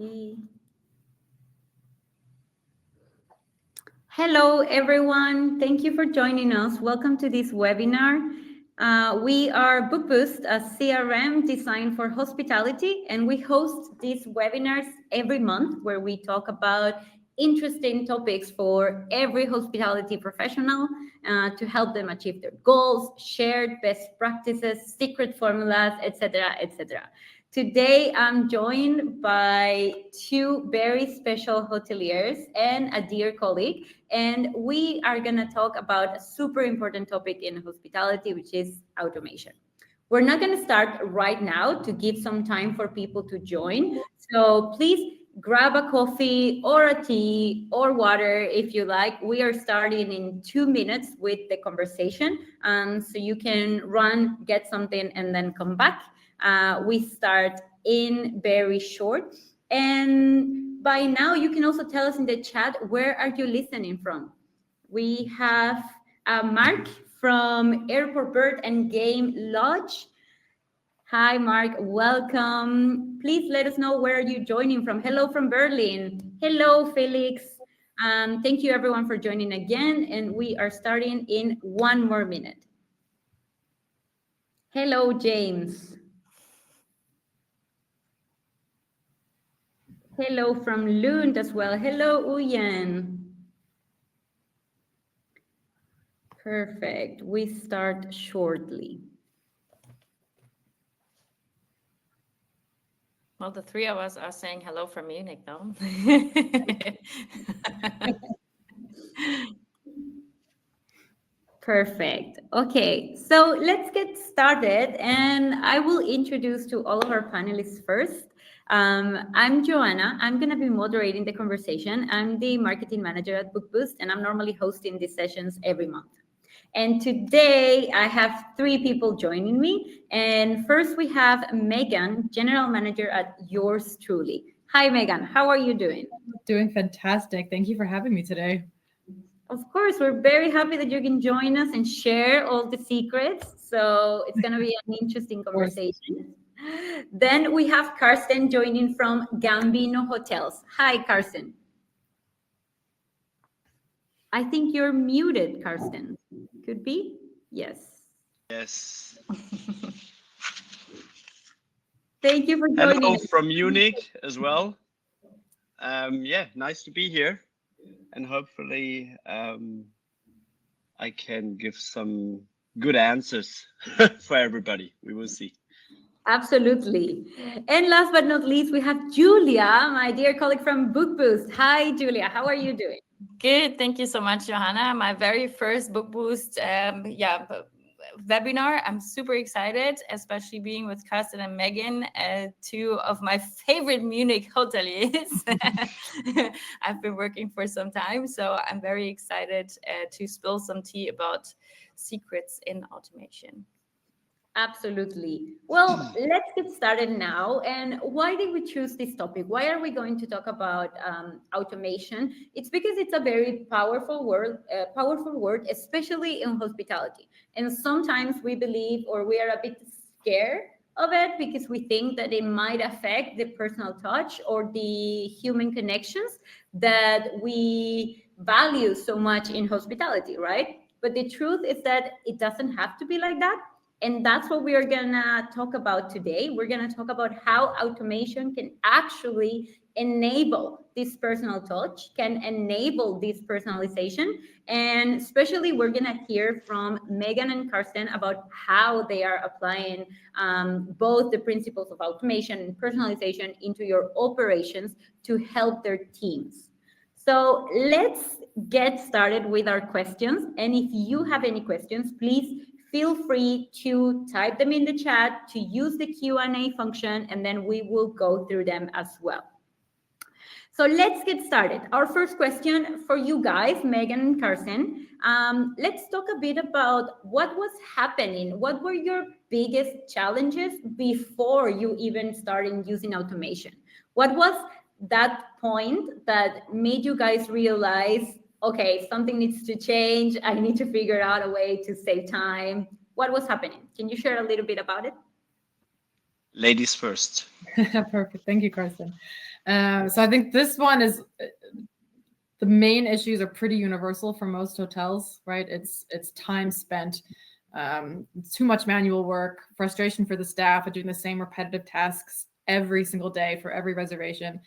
Okay. Hello, everyone. Thank you for joining us. Welcome to this webinar. We are Bookboost, a CRM designed for hospitality, and we host these webinars every month where we talk about interesting topics for every hospitality professional to help them achieve their goals, shared best practices, secret formulas, etc., etc. Today, I'm joined by two very special hoteliers and a dear colleague, and we are going to talk about a super important topic in hospitality, which is automation. We're not going to start right now to give some time for people to join. So please grab a coffee or a tea or water if you like. We are starting in 2 minutes with the conversation. So you can run, get something, and then come back. We start in very short. And by now, you can also tell us in the chat, where are you listening from? We have Mark from Airport Bird and Game Lodge. Hi, Mark. Welcome. Please let us know where are you joining from. Hello from Berlin. Hello, Felix. Thank you, everyone, for joining again. And we are starting in 1 more minute. Hello, James. Hello from Lund as well. Hello, Uyen. Perfect. We start shortly. Well, the three of us are saying hello from Munich, though. Perfect. Okay, so let's get started, and I will introduce to all of our panelists first. I'm Joanna. I'm going to be moderating the conversation. I'm the marketing manager at Bookboost, and I'm normally hosting these sessions every month. And today I have 3 people joining me. And first we have Megan, general manager at Yours Truly. Hi, Megan. How are you doing? Doing fantastic. Thank you for having me today. Of course, we're very happy that you can join us and share all the secrets. So it's going to be an interesting conversation. Then we have Karsten joining from Gambino Hotels. Hi, Karsten. I think you're muted, Karsten. Could be? Yes. Yes. Thank you for joining. Hello from Munich as well. Yeah, nice to be here. And hopefully I can give some good answers for everybody. We will see. Absolutely. And last but not least, we have Julia, my dear colleague from Bookboost. Hi, Julia. How are you doing? Good. Thank you so much, Johanna. My very first Bookboost webinar. I'm super excited, especially being with Karsten and Megan, 2 of my favorite Munich hoteliers. I've been working for some time, so I'm very excited to spill some tea about secrets in automation. Absolutely. Well, let's get started now. And why did we choose this topic? Why are we going to talk about automation? It's because it's a very powerful word, especially in hospitality. And sometimes we believe, or we are a bit scared of it because we think that it might affect the personal touch or the human connections that we value so much in hospitality, right? But the truth is that it doesn't have to be like that. And that's what we are going to talk about today. We're going to talk about how automation can actually enable this personal touch, can enable this personalization. And especially, we're going to hear from Megan and Karsten about how they are applying both the principles of automation and personalization into your operations to help their teams. So let's get started with our questions. And if you have any questions, please feel free to type them in the chat, to use the Q&A function, and then we will go through them as well. So let's get started. Our first question for you guys, Megan and Karsten. Let's talk a bit about what was happening. What were your biggest challenges before you even started using automation? What was that point that made you guys realize, okay, something needs to change. I need to figure out a way to save time. What was happening? Can you share a little bit about it? Ladies first. Perfect. Thank you, Karsten. So I think this one is, the main issues are pretty universal for most hotels, right? It's time spent, too much manual work, frustration for the staff of doing the same repetitive tasks every single day for every reservation.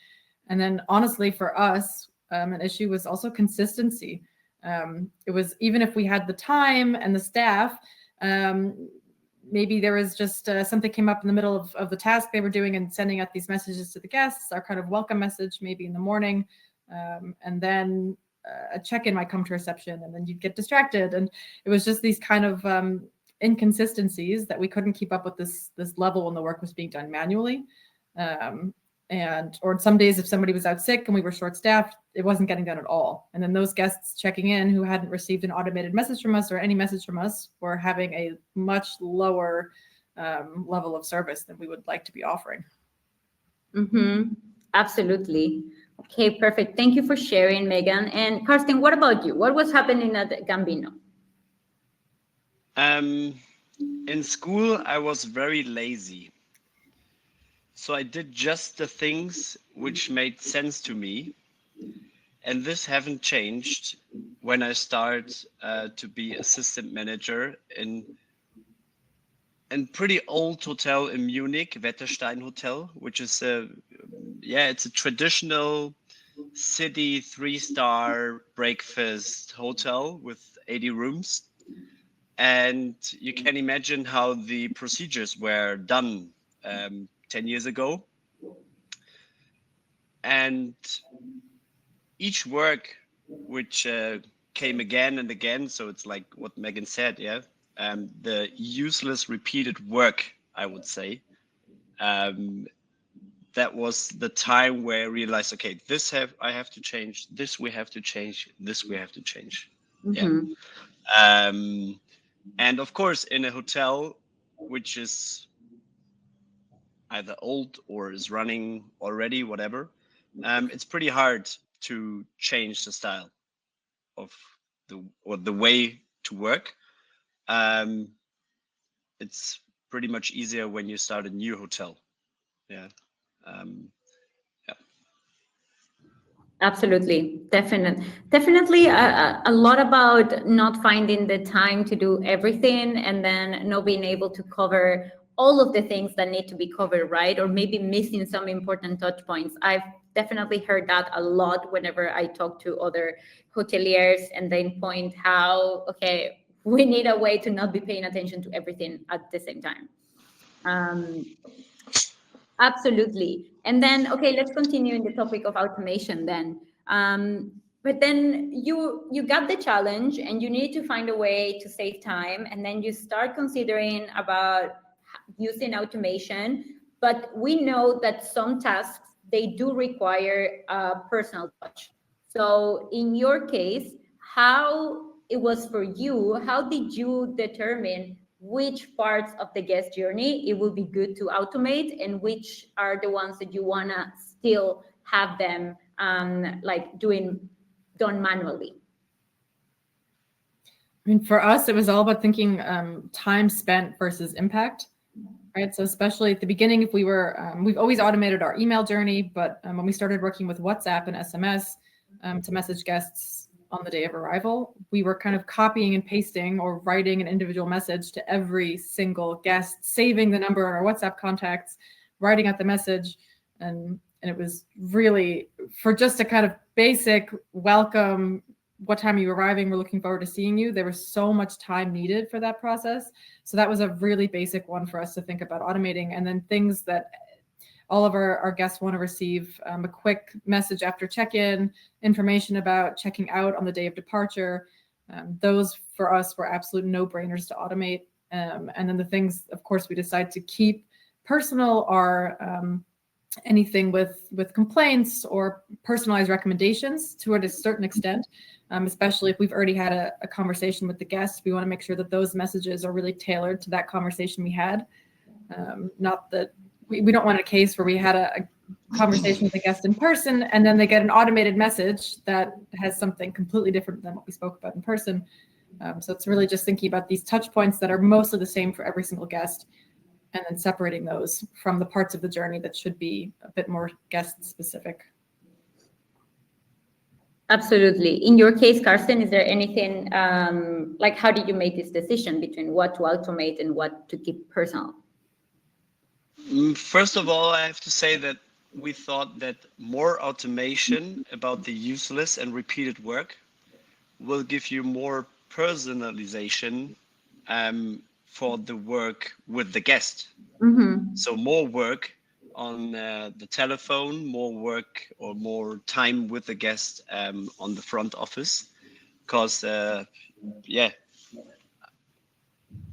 And then honestly, for us, an issue was also consistency. It was, even if we had the time and the staff, maybe there was just something came up in the middle of the task they were doing and sending out these messages to the guests, our kind of welcome message, maybe in the morning. And then a check-in might come to reception and then you'd get distracted. And it was just these kind of inconsistencies that we couldn't keep up with this level when the work was being done manually. Or some days if somebody was out sick and we were short-staffed, it wasn't getting done at all. And then those guests checking in who hadn't received an automated message from us or any message from us were having a much lower level of service than we would like to be offering. Mm-hmm. Absolutely. Okay, perfect. Thank you for sharing, Megan. And Karsten, what about you? What was happening at Gambino? In school, I was very lazy. So I did just the things which made sense to me. And this haven't changed when I start to be assistant manager in a pretty old hotel in Munich, Wetterstein Hotel, which is it's a traditional city 3-star breakfast hotel with 80 rooms. And you can imagine how the procedures were done 10 years ago. And each work which came again and again, so it's like what Megan said, the useless repeated work, I would say, that was the time where I realized, okay, I have to change, this we have to change, this we have to change. Mm-hmm. And of course, in a hotel which is either old or is running already, whatever, it's pretty hard to change the style of the way to work. It's pretty much easier when you start a new hotel. Absolutely. Definitely a lot about not finding the time to do everything and then not being able to cover all of the things that need to be covered, right? Or maybe missing some important touch points. I've definitely heard that a lot whenever I talk to other hoteliers and they point how, okay, we need a way to not be paying attention to everything at the same time. Absolutely. And then, okay, let's continue in the topic of automation then. But then you got the challenge and you need to find a way to save time. And then you start considering about using automation. But we know that some tasks, they do require a personal touch. So in your case, how it was for you, how did you determine which parts of the guest journey it will be good to automate and which are the ones that you want to still have them done manually? I mean, for us, it was all about thinking time spent versus impact, right? So especially at the beginning, if we were, we've always automated our email journey, but when we started working with WhatsApp and SMS to message guests on the day of arrival, we were kind of copying and pasting or writing an individual message to every single guest, saving the number in our WhatsApp contacts, writing out the message. And it was really for just a kind of basic welcome, what time are you arriving? We're looking forward to seeing you. There was so much time needed for that process. So that was a really basic one for us to think about automating. And then things that all of our guests want to receive, a quick message after check-in, information about checking out on the day of departure. Those for us were absolute no-brainers to automate. And then the things, of course, we decide to keep personal are anything with complaints or personalized recommendations to a certain extent, especially if we've already had a conversation with the guest. We want to make sure that those messages are really tailored to that conversation we had. Not that we don't want a case where we had a conversation with a guest in person and then they get an automated message that has something completely different than what we spoke about in person. So it's really just thinking about these touch points that are mostly the same for every single guest. and then separating those from the parts of the journey that should be a bit more guest specific. Absolutely. In your case, Karsten, is there anything like how did you make this decision between what to automate and what to keep personal? First of all, I have to say that we thought that more automation about the useless and repeated work will give you more personalization for the work with the guest. Mm-hmm. So more work on the telephone, more work or more time with the guest on the front office, because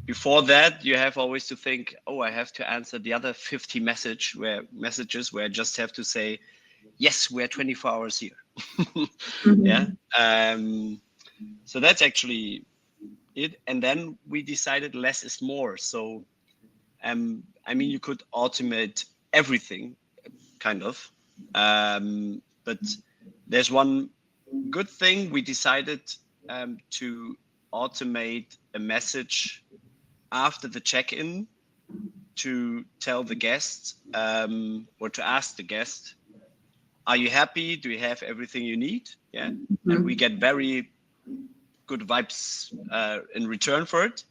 before that you have always to think, oh, I have to answer the other 50 messages where I just have to say, yes, we're 24 hours here. Mm-hmm. Yeah. So that's actually it. And then we decided less is more. So I mean, you could automate everything, kind of. But there's one good thing. We decided to automate a message after the check-in to tell the guest or to ask the guest, are you happy? Do you have everything you need? Yeah. Mm-hmm. And we get very good vibes in return for it.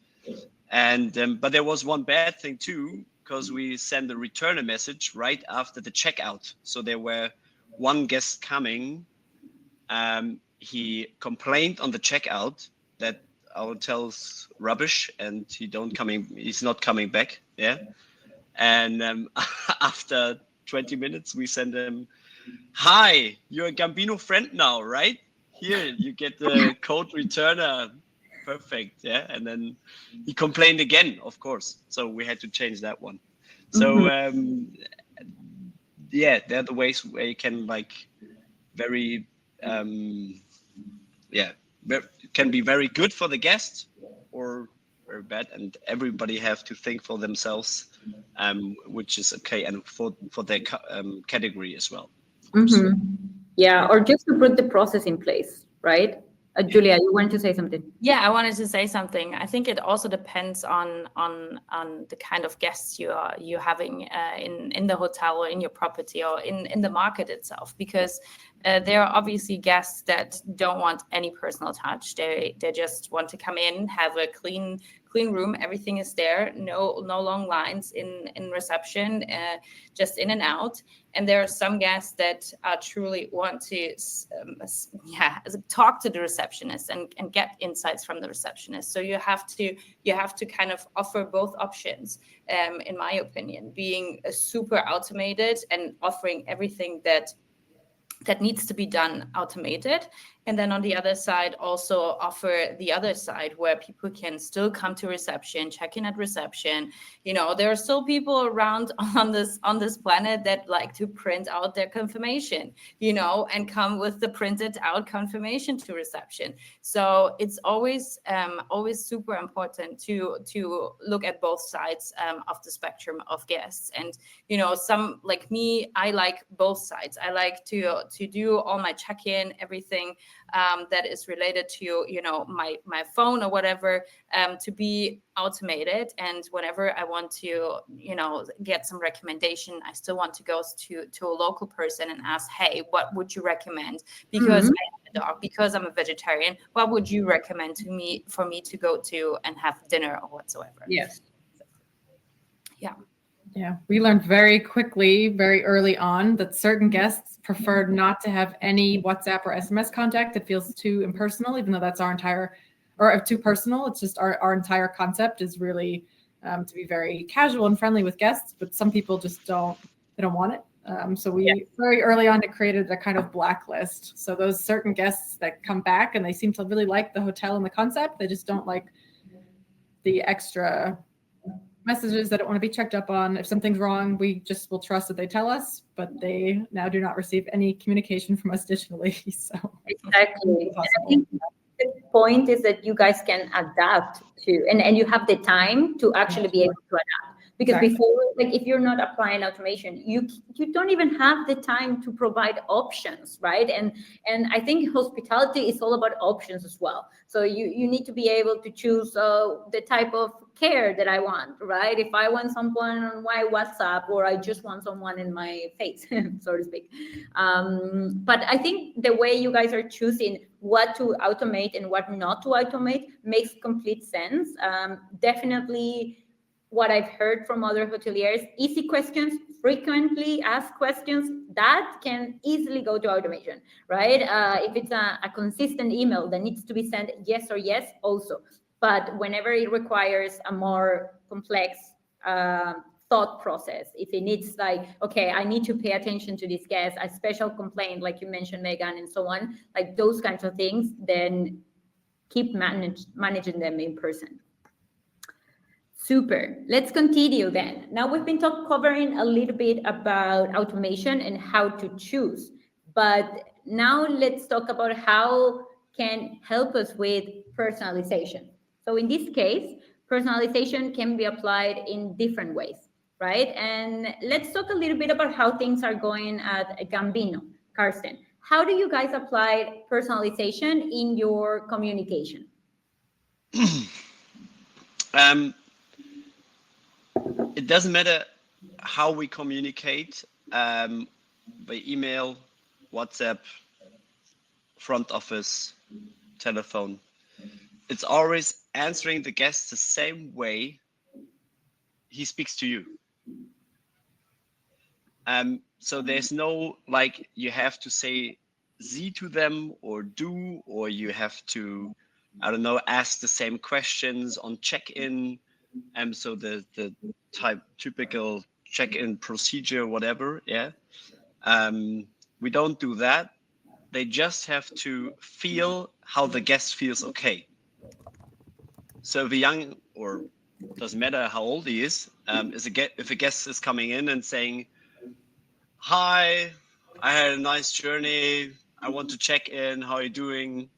And but there was one bad thing too, because we sent a return message right after the checkout. So there were one guest coming. He complained on the checkout that our hotel's rubbish and he's not coming back. Yeah. And after 20 minutes, we send him, hi, you're a Gambino friend now, right? Here, you get the code returner. Perfect. Yeah. And then he complained again, of course. So we had to change that one. So yeah, they're the ways where you can like very can be very good for the guest or very bad, and everybody have to think for themselves, which is okay, and for their category as well. Mm-hmm. Yeah, or just to put the process in place, right? Julia, you wanted to say something? Yeah, I wanted to say something. I think it also depends on the kind of guests you're having in the hotel or in your property or in the market itself, because there are obviously guests that don't want any personal touch. They just want to come in, have a clean room, everything is there, no long lines in reception, just in and out. And there are some guests that truly want to talk to the receptionist and get insights from the receptionist. So you have to kind of offer both options, in my opinion, being super automated and offering everything that needs to be done automated. And then on the other side, also offer the other side where people can still come to reception, check in at reception. You know, there are still people around on this planet that like to print out their confirmation, you know, and come with the printed out confirmation to reception. So it's always super important to look at both sides of the spectrum of guests. And, you know, some like me, I like both sides. I like to do all my check-in, everything that is related to, you know, my phone or whatever, to be automated. And whenever I want to, you know, get some recommendation, I still want to go to a local person and ask, hey, what would you recommend? Because I have a dog, because I'm a vegetarian, what would you recommend for me to go to and have dinner or whatsoever? Yes. Yeah, we learned very quickly, very early on, that certain guests preferred not to have any WhatsApp or SMS contact. It feels too impersonal, even though that's too personal. It's just our entire concept is really to be very casual and friendly with guests, but some people just don't want it. So we very early on created a kind of blacklist. So those certain guests that come back and they seem to really like the hotel and the concept, they just don't like the extra messages that don't want to be checked up on. If something's wrong, we just will trust that they tell us, but they now do not receive any communication from us digitally. So exactly. I think the point is that you guys can adapt to, and you have the time to actually be able to adapt. Because Exactly. before, like if you're not applying automation, you don't even have the time to provide options, right? And I think hospitality is all about options as well. So you need to be able to choose the type of care that I want, right? If I want someone on my WhatsApp, or I just want someone in my face, so to speak. But I think the way you guys are choosing what to automate and what not to automate makes complete sense. Definitely what I've heard from other hoteliers, easy questions, frequently asked questions, that can easily go to automation, right? If it's a consistent email that needs to be sent yes or yes, also. But whenever it requires a more complex thought process, if it needs like, okay, I need to pay attention to this guest, a special complaint, like you mentioned, Megan, and so on, like those kinds of things, then keep managing them in person. Super. Let's continue then. Now we've been covering a little bit about automation and how to choose, but now let's talk about how can help us with personalization. So in this case, personalization can be applied in different ways, right? And let's talk a little bit about how things are going at Gambino. Karsten, how do you guys apply personalization in your communication? It doesn't matter how we communicate, by email, WhatsApp, front office, telephone. It's always answering the guest the same way he speaks to you. So there's no like you have to say Z to them or do, or you have to, I don't know, ask the same questions on check-in. So the typical check-in procedure, whatever. Yeah. We don't do that. They just have to feel how the guest feels okay. So if a young, or doesn't matter how old he is, if a guest is coming in and saying, "Hi, I had a nice journey. I want to check in. How are you doing?"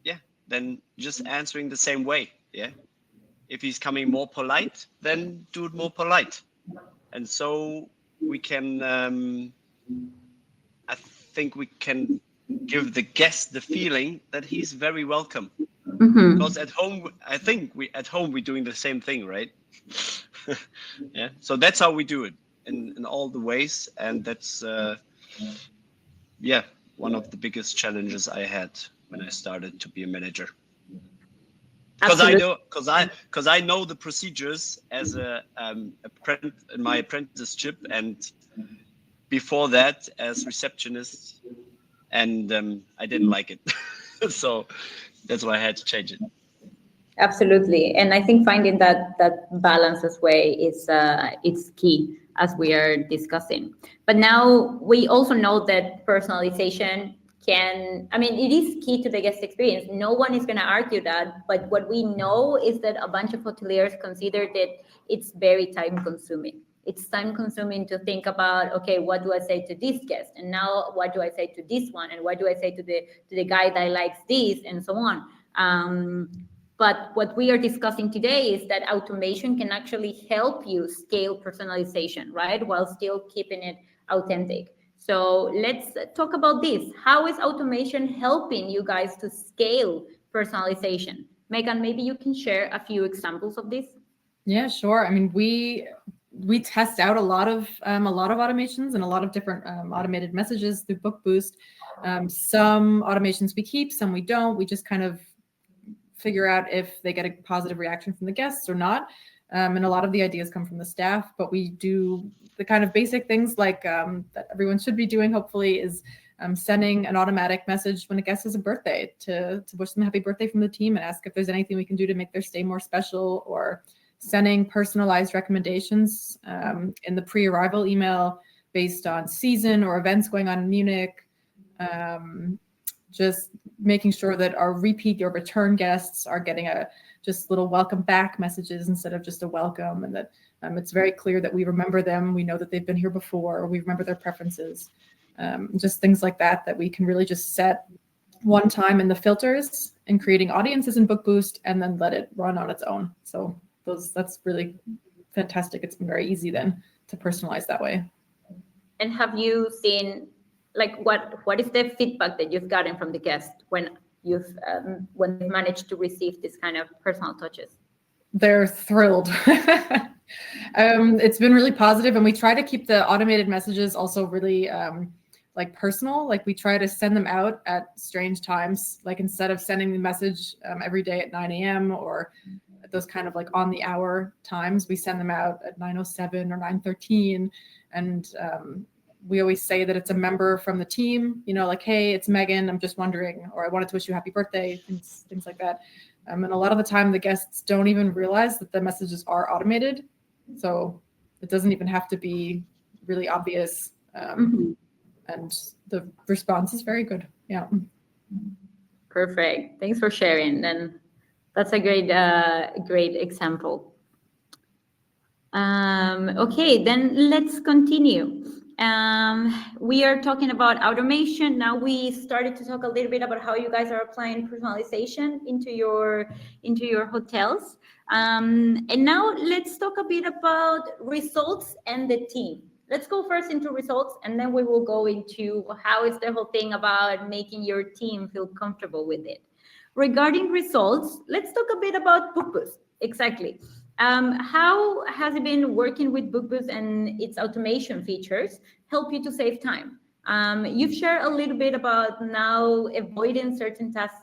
Yeah, then just answering the same way. Yeah. If he's coming more polite, then do it more polite. And so we can, I think we can give the guest the feeling that he's very welcome. Mm-hmm. Because at home, I think we're doing the same thing, right? Yeah. So that's how we do it in all the ways. And that's, one of the biggest challenges I had when I started to be a manager. Because I know the procedures as in my apprenticeship, and before that as receptionist, and I didn't like it. So that's why I had to change it. Absolutely, and I think finding that balance as way is it's key, as we are discussing. But now we also know that personalization it is key to the guest experience. No one is going to argue that, but what we know is that a bunch of hoteliers consider that it's very time consuming. It's time consuming to think about, okay, what do I say to this guest, and now what do I say to this one, and what do I say to the guy that likes this, and so on. But what we are discussing today is that automation can actually help you scale personalization, right? While still keeping it authentic. So let's talk about this. How is automation helping you guys to scale personalization? Megan, maybe you can share a few examples of this. Yeah, sure. I mean, we test out a lot of automations and a lot of different automated messages through Bookboost. Some automations we keep, some we don't. We just kind of figure out if they get a positive reaction from the guests or not. And a lot of the ideas come from the staff, but we do the kind of basic things like that everyone should be doing, hopefully, is sending an automatic message when a guest has a birthday to wish them a happy birthday from the team and ask if there's anything we can do to make their stay more special, or sending personalized recommendations in the pre-arrival email based on season or events going on in Munich. Just making sure that our repeat or return guests are getting just little welcome back messages instead of just a welcome, and that it's very clear that we remember them. We know that they've been here before, or we remember their preferences. Just things like that we can really just set one time in the filters and creating audiences in Bookboost and then let it run on its own. So that's really fantastic. It's been very easy then to personalize that way. And have you seen, like, what is the feedback that you've gotten from the guests when they've managed to receive this kind of personal touches? They're thrilled. It's been really positive, and we try to keep the automated messages also really like personal. Like we try to send them out at strange times. Like instead of sending the message every day at 9 a.m. or at those kind of like on the hour times, we send them out at 9:07 or 9:13. And we always say that it's a member from the team, you know, like, hey, it's Megan, I'm just wondering, or I wanted to wish you a happy birthday, things like that. And a lot of the time the guests don't even realize that the messages are automated. So it doesn't even have to be really obvious. And the response is very good. Yeah. Perfect. Thanks for sharing. Then that's a great example. Okay, then let's continue. We are talking about automation. Now we started to talk a little bit about how you guys are applying personalization into your hotels. And now let's talk a bit about results and the team. Let's go first into results, and then we will go into how is the whole thing about making your team feel comfortable with it. Regarding results, let's talk a bit about Bookboost. Exactly. How has it been working with Bookboost and its automation features help you to save time? You've shared a little bit about now avoiding certain tasks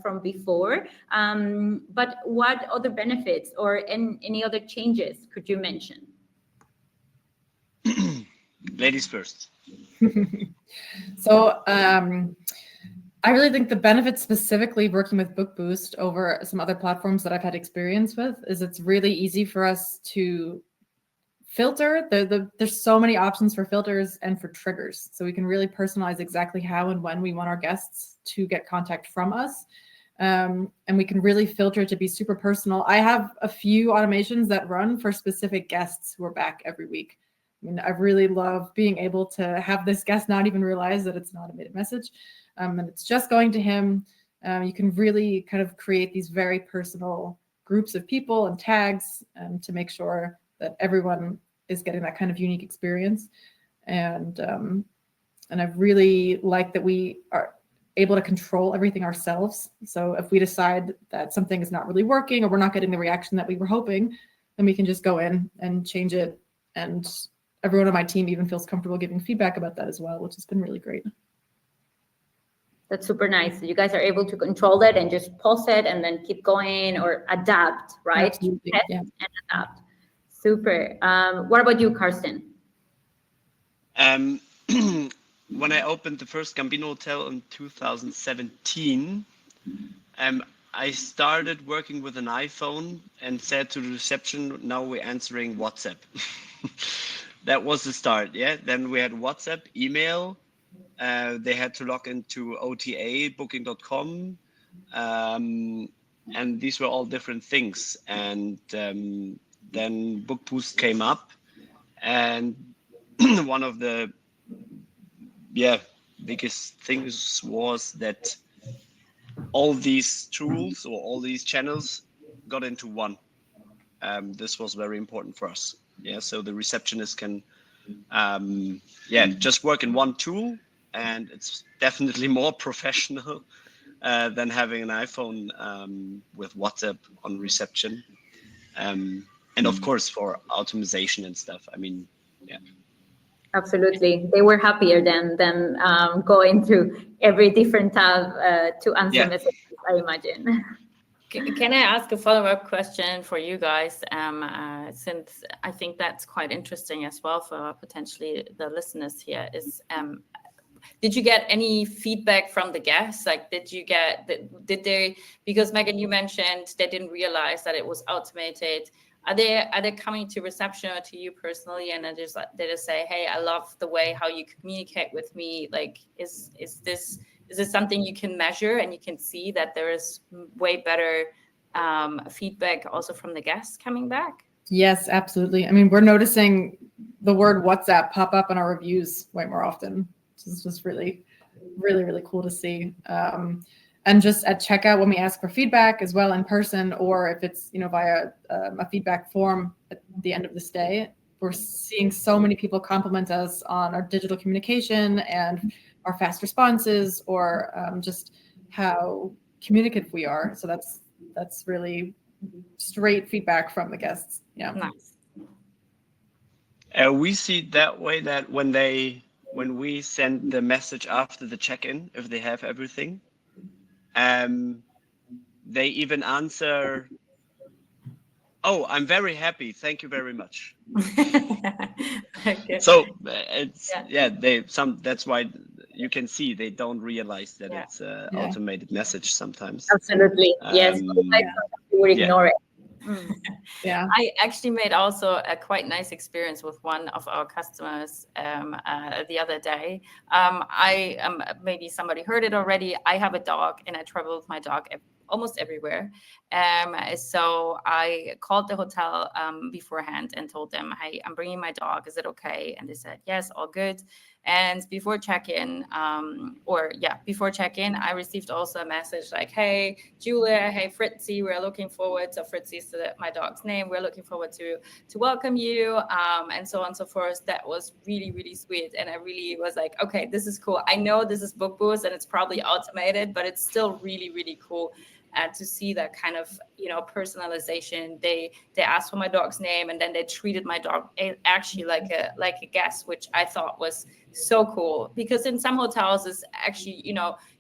from before, but what other benefits or any other changes could you mention? Ladies first. So I really think the benefit specifically working with Bookboost over some other platforms that I've had experience with is it's really easy for us to filter. There's so many options for filters and for triggers. So we can really personalize exactly how and when we want our guests to get contact from us. And we can really filter to be super personal. I have a few automations that run for specific guests who are back every week. I mean, I really love being able to have this guest not even realize that it's an automated message. And it's just going to him. You can really kind of create these very personal groups of people and tags to make sure that everyone is getting that kind of unique experience. And I really like that we are able to control everything ourselves. So if we decide that something is not really working or we're not getting the reaction that we were hoping, then we can just go in and change it. And everyone on my team even feels comfortable giving feedback about that as well, which has been really great. That's super nice. You guys are able to control that and just pause it and then keep going or adapt, right? Absolutely. Yeah. And adapt. Super. What about you, Karsten? When I opened the first Gambino hotel in 2017, I started working with an iPhone and said to the reception, now we're answering WhatsApp. That was the start, yeah. Then we had WhatsApp, email. They had to log into OTA, booking.com. And these were all different things. And then Bookboost came up. And one of the biggest things was that all these tools or all these channels got into one. This was very important for us. Yeah, so the receptionist can just work in one tool, and it's definitely more professional than having an iPhone with WhatsApp on reception. And of course for automation and stuff. I mean, yeah. Absolutely. They were happier than going through every different tab to answer messages, I imagine. Can I ask a follow-up question for you guys? Since I think that's quite interesting as well for potentially the listeners here is, did you get any feedback from the guests? Like, did they, because Megan, you mentioned they didn't realize that it was automated. Are they coming to reception or to you personally and they just say, hey, I love the way how you communicate with me. Like, is this something you can measure and you can see that there is way better feedback also from the guests coming back? Yes, absolutely. I mean, we're noticing the word WhatsApp pop up in our reviews way more often. So this was really, really, really cool to see. And just at checkout when we ask for feedback as well in person, or if it's via a feedback form, at the end of the stay. We're seeing so many people compliment us on our digital communication and our fast responses, or just how communicative we are. So that's really straight feedback from the guests. Yeah. Nice. We see that way that when we send the message after the check-in, if they have everything, they even answer, "Oh, I'm very happy. Thank you very much." Okay. So it's Yeah. that's why you can see they don't realize that Yeah. it's an automated message sometimes. Absolutely. Yes. Like you would ignore it. Yeah. I actually made also a quite nice experience with one of our customers the other day. Maybe somebody heard it already. I have a dog and I travel with my dog almost everywhere. So I called the hotel beforehand and told them, "Hey, I'm bringing my dog. Is it okay?" And they said, "Yes, all good." And before check-in, I received also a message like, "Hey, Julia, hey, Fritzy, we're looking forward." So Fritzy is my dog's name. "We're looking forward to welcome you," and so on and so forth. That was really, really sweet. And I really was like, okay, this is cool. I know this is Bookboost and it's probably automated, but it's still really, really cool. To see that kind of, personalization. They asked for my dog's name, and then they treated my dog actually like a guest, which I thought was so cool. Because in some hotels, it's actually,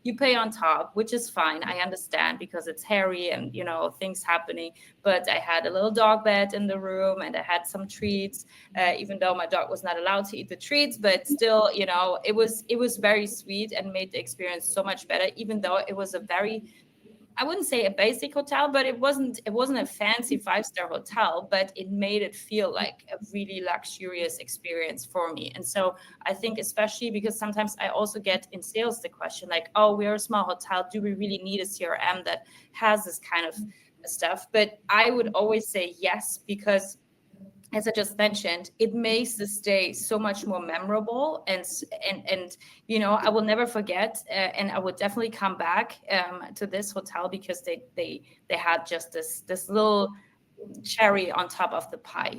you pay on top, which is fine. I understand because it's hairy and things happening. But I had a little dog bed in the room, and I had some treats, even though my dog was not allowed to eat the treats. But still, it was very sweet and made the experience so much better. Even though it was a very, I wouldn't say a basic hotel, but it wasn't a fancy 5-star hotel, but it made it feel like a really luxurious experience for me. And so I think, especially because sometimes I also get in sales the question like, "Oh, we're a small hotel. Do we really need a CRM that has this kind of stuff?" But I would always say yes, because as I just mentioned, it makes the stay so much more memorable, and I will never forget, and I would definitely come back to this hotel because they had just this little cherry on top of the pie,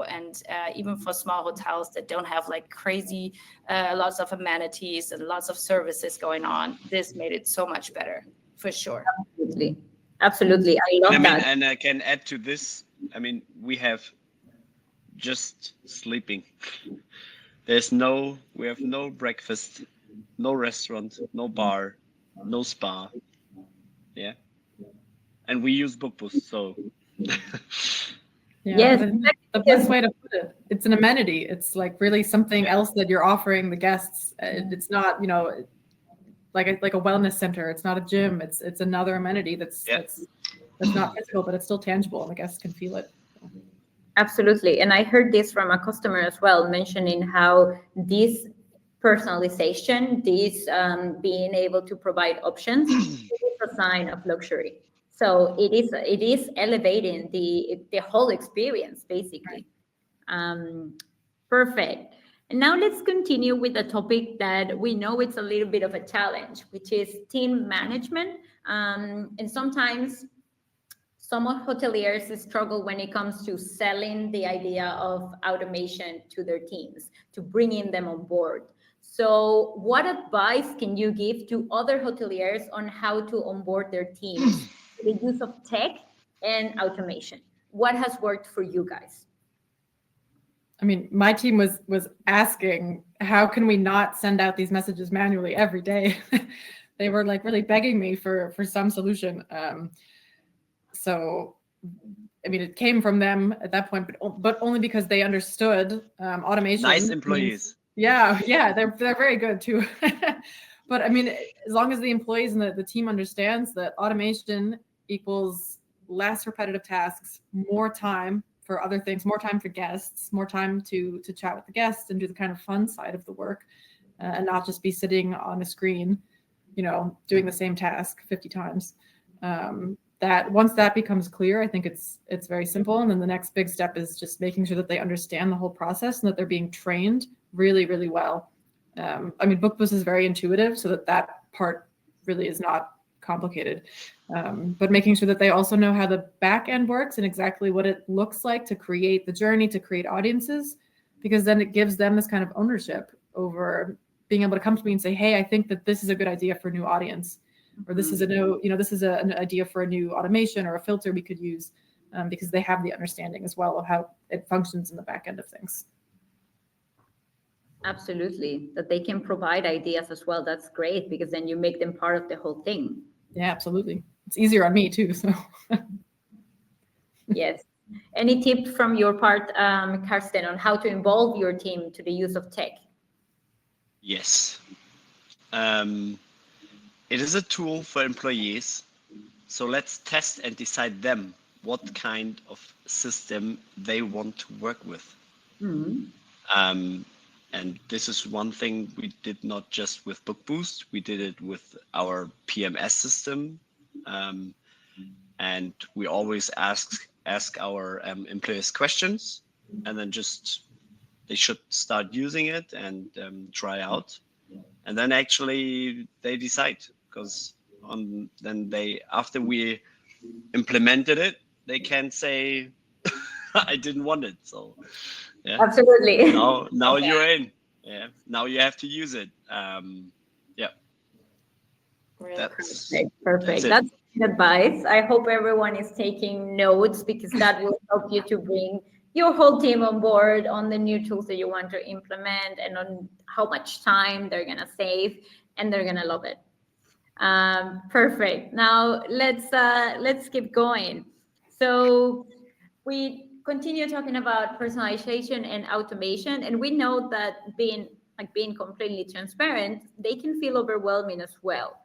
and even for small hotels that don't have like crazy lots of amenities and lots of services going on, this made it so much better, for sure. Absolutely. I love that. And I can add to this. I mean, we have just sleeping. We have no breakfast, no restaurant, no bar, no spa. Yeah. And we use Bookboost, so. Yeah, Yes. the best way to put it. It's an amenity. It's like really something else that you're offering the guests. It's not, like a wellness center. It's not a gym. It's another amenity that's not physical, but it's still tangible, and the guests can feel it. Absolutely. And I heard this from a customer as well, mentioning how this personalization, this being able to provide options, is a sign of luxury. So it is elevating the whole experience, basically. Perfect. And now let's continue with a topic that we know it's a little bit of a challenge, which is team management. And sometimes some hoteliers struggle when it comes to selling the idea of automation to their teams, to bringing them on board. So what advice can you give to other hoteliers on how to onboard their teams with the use of tech and automation? What has worked for you guys? I mean, my team was asking, how can we not send out these messages manually every day? They were like really begging me for some solution. So, I mean, it came from them at that point, but only because they understood automation. Nice employees. Yeah, they're very good too. But I mean, as long as the employees and the team understands that automation equals less repetitive tasks, more time for other things, more time for guests, more time to chat with the guests and do the kind of fun side of the work, and not just be sitting on a screen, doing the same task 50 times. That once that becomes clear, I think it's very simple. And then the next big step is just making sure that they understand the whole process and that they're being trained really, really well. I mean, Bookboost is very intuitive, so that part really is not complicated. But making sure that they also know how the back end works and exactly what it looks like to create the journey, to create audiences, because then it gives them this kind of ownership over being able to come to me and say, hey, I think that this is a good idea for a new audience, or this is this is an idea for a new automation or a filter we could use, because they have the understanding as well of how it functions in the back end of things. Absolutely, that they can provide ideas as well. That's great, because then you make them part of the whole thing. Yeah, absolutely. It's easier on me too. So yes. Any tip from your part, Karsten, on how to involve your team to the use of tech? Yes. It is a tool for employees. So let's test and decide them what kind of system they want to work with. And this is one thing we did not just with Bookboost, we did it with our PMS system. And we always ask our employees questions, and then just they should start using it and try out. And then actually they decide, because then they, after we implemented it, they can say, I didn't want it. So yeah, absolutely. Now you're in. Yeah, now you have to use it. Yeah, Perfect. That's good advice. I hope everyone is taking notes, because that will help you to bring your whole team on board on the new tools that you want to implement, and on how much time they're gonna save, and they're gonna love it. Perfect. Now let's keep going. So we continue talking about personalization and automation, and we know that being completely transparent, they can feel overwhelming as well.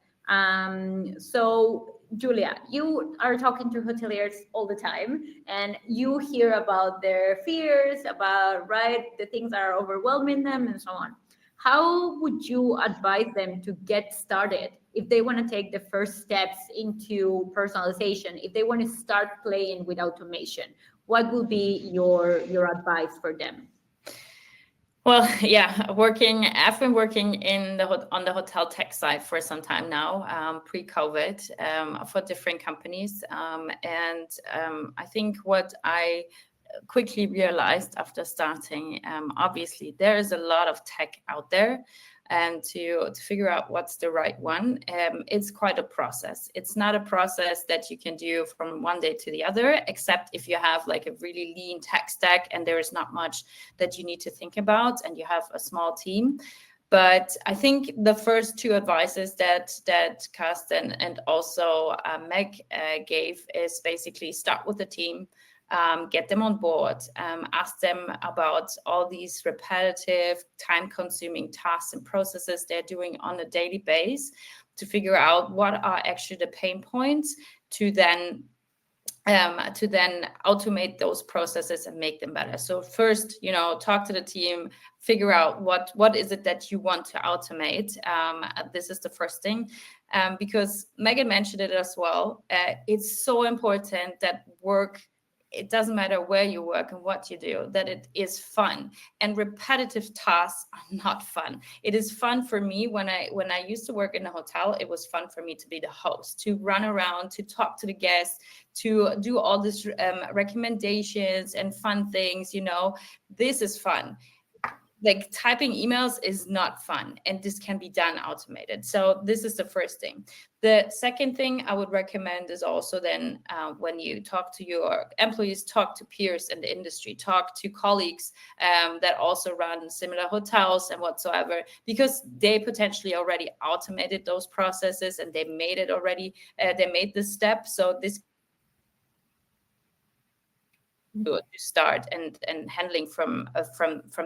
So Julia, you are talking to hoteliers all the time, and you hear about their fears, about the things that are overwhelming them, and so on. How would you advise them to get started if they want to take the first steps into personalization, if they want to start playing with automation? What would be your advice for them? Well, yeah, I've been working on the hotel tech side for some time now, pre-COVID, for different companies. And I think what I quickly realized after starting, obviously there is a lot of tech out there, and to figure out what's the right one, it's quite a process. It's not a process that you can do from one day to the other, except if you have like a really lean tech stack and there is not much that you need to think about and you have a small team. But I think the first two advices that Karsten and also Meg gave is basically start with the team. Get them on board, ask them about all these repetitive, time-consuming tasks and processes they're doing on a daily basis, to figure out what are actually the pain points, to then automate those processes and make them better. So first, talk to the team, figure out what is it that you want to automate. This is the first thing, because Megan mentioned it as well. It's so important that it doesn't matter where you work and what you do, that it is fun. And repetitive tasks are not fun. It is fun for me when I used to work in a hotel. It was fun for me to be the host, to run around, to talk to the guests, to do all these recommendations and fun things. This is fun. Like typing emails is not fun, and this can be done automated. So this is the first thing. The second thing I would recommend is also then when you talk to your employees, talk to peers in the industry, talk to colleagues that also run similar hotels and whatsoever, because they potentially already automated those processes and they made it already. They made this step. So this to start and handling from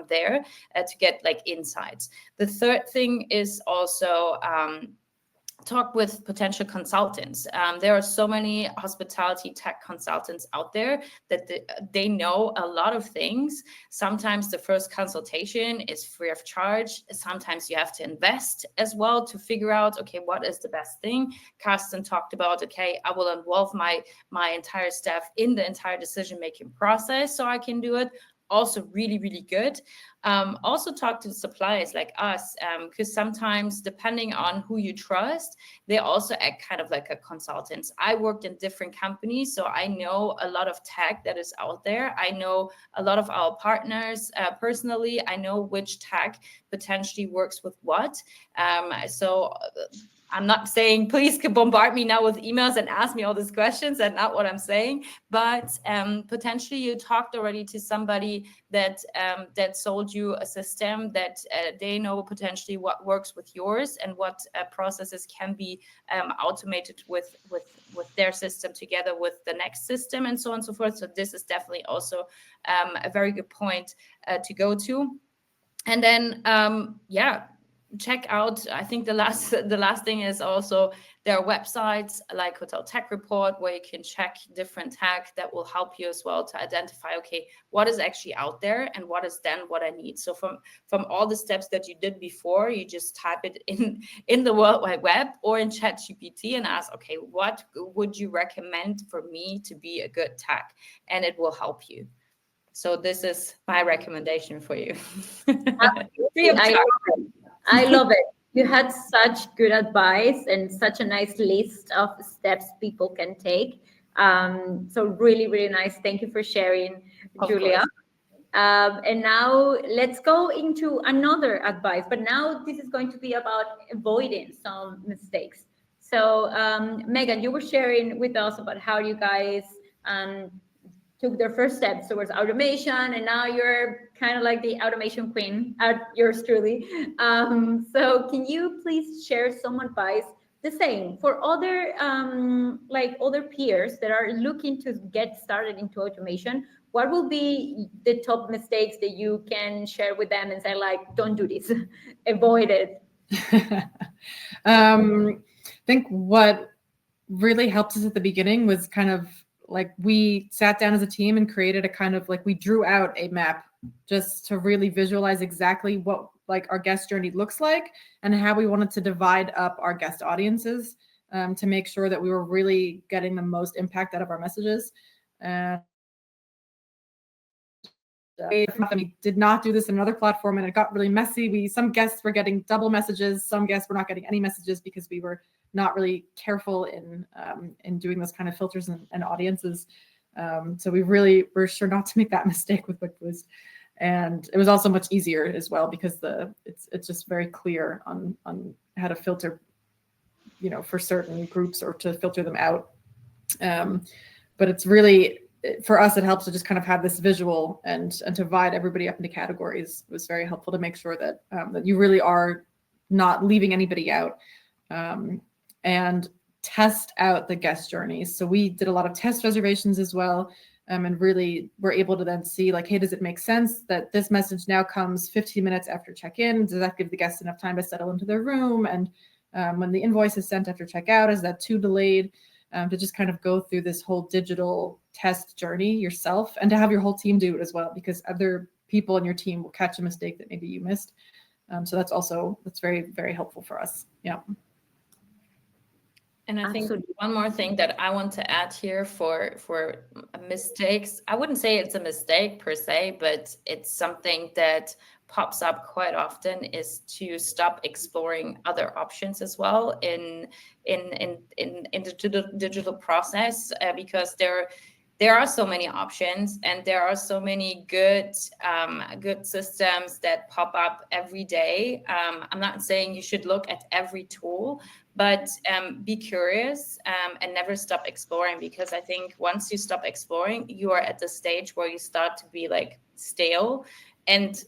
there to get like insights. The third thing is also talk with potential consultants. There are so many hospitality tech consultants out there that they know a lot of things. Sometimes the first consultation is free of charge. Sometimes you have to invest as well to figure out, okay, what is the best thing? Karsten talked about, okay, I will involve my entire staff in the entire decision-making process so I can do it. also really, really good. Also talk to suppliers like us, because sometimes depending on who you trust, they also act kind of like a consultant. I worked in different companies, so I know a lot of tech that is out there. I know a lot of our partners personally. I know which tech potentially works with what. So I'm not saying please bombard me now with emails and ask me all these questions. That's not what I'm saying. But potentially you talked already to somebody that sold you a system that they know potentially what works with yours and what processes can be automated with their system together with the next system and so on and so forth. So this is definitely also a very good point to go to. And then check out, I think the last thing is also there are websites like Hotel Tech Report where you can check different tech that will help you as well to identify, okay, what is actually out there and what is then what I need. So from all the steps that you did before, you just type it in the World Wide Web or in ChatGPT and ask, okay, what would you recommend for me to be a good tech? And it will help you. So this is my recommendation for you. Free of charge. I love it. You had such good advice and such a nice list of steps people can take. So really, really nice. Thank you for sharing, Of Julia. course. And now let's go into another advice, but now this is going to be about avoiding some mistakes. So Megan, you were sharing with us about how you guys took their first steps towards automation, and now you're kind of like the automation queen at yours truly. So can you please share some advice, the same for other like other peers that are looking to get started into automation? What will be the top mistakes that you can share with them and say, like, don't do this, avoid it? I think what really helped us at the beginning was kind of like we sat down as a team and created a kind of like we drew out a map just to really visualize exactly what like our guest journey looks like and how we wanted to divide up our guest audiences to make sure that we were really getting the most impact out of our messages. We did not do this in another platform and it got really messy. Some guests were getting double messages. Some guests were not getting any messages because we were not really careful in doing those kind of filters and audiences. So we really were sure not to make that mistake with Bookboost. And it was also much easier as well because it's just very clear on how to filter, for certain groups or to filter them out. But it's really, for us, it helps to just kind of have this visual and to divide everybody up into categories. It was very helpful to make sure that that you really are not leaving anybody out. And test out the guest journeys. So we did a lot of test reservations as well, and really were able to then see like, hey, does it make sense that this message now comes 15 minutes after check-in? Does that give the guests enough time to settle into their room? And when the invoice is sent after checkout, is that too delayed? To just kind of go through this whole digital test journey yourself and to have your whole team do it as well, because other people in your team will catch a mistake that maybe you missed. So that's very, very helpful for us. Yeah. And I think Absolutely. one more thing that I want to add here for mistakes, I wouldn't say it's a mistake per se, but it's something that pops up quite often, is to stop exploring other options as well in the digital process, because there are so many options and there are so many good systems that pop up every day. I'm not saying you should look at every tool, but be curious and never stop exploring, because I think once you stop exploring, you are at the stage where you start to be like stale. And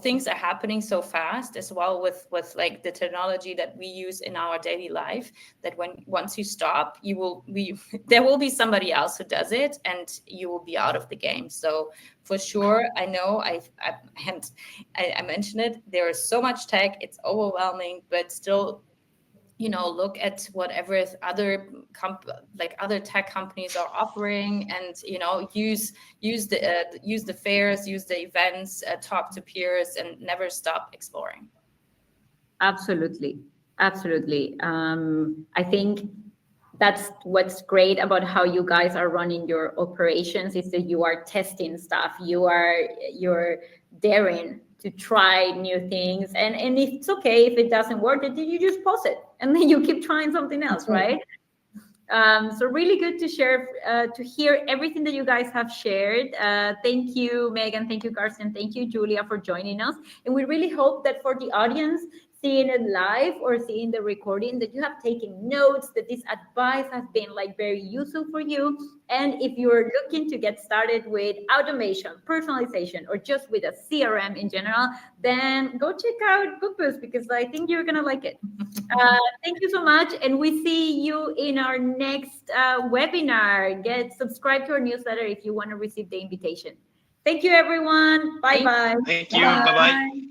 things are happening so fast as well with like the technology that we use in our daily life, that once you stop, there will be somebody else who does it and you will be out of the game. So for sure, I know I mentioned it, there is so much tech, it's overwhelming, but still, look at whatever other tech companies are offering, and use the fairs, use the events, talk to peers, and never stop exploring. Absolutely. I think that's what's great about how you guys are running your operations, is that you are testing stuff, you're daring to try new things, and it's okay if it doesn't work, then you just pause it and then you keep trying something else, right? So really good to share, to hear everything that you guys have shared. Thank you, Megan. Thank you, Carsten. Thank you, Julia, for joining us. And we really hope that for the audience seeing it live or seeing the recording, that you have taken notes, that this advice has been like very useful for you. And if you're looking to get started with automation, personalization, or just with a CRM in general, then go check out Bookboost, because I think you're gonna like it. Thank you so much, and we see you in our next webinar. Get subscribed to our newsletter if you want to receive the invitation. Thank you, everyone. Bye bye. Thank you. Bye bye. Bye.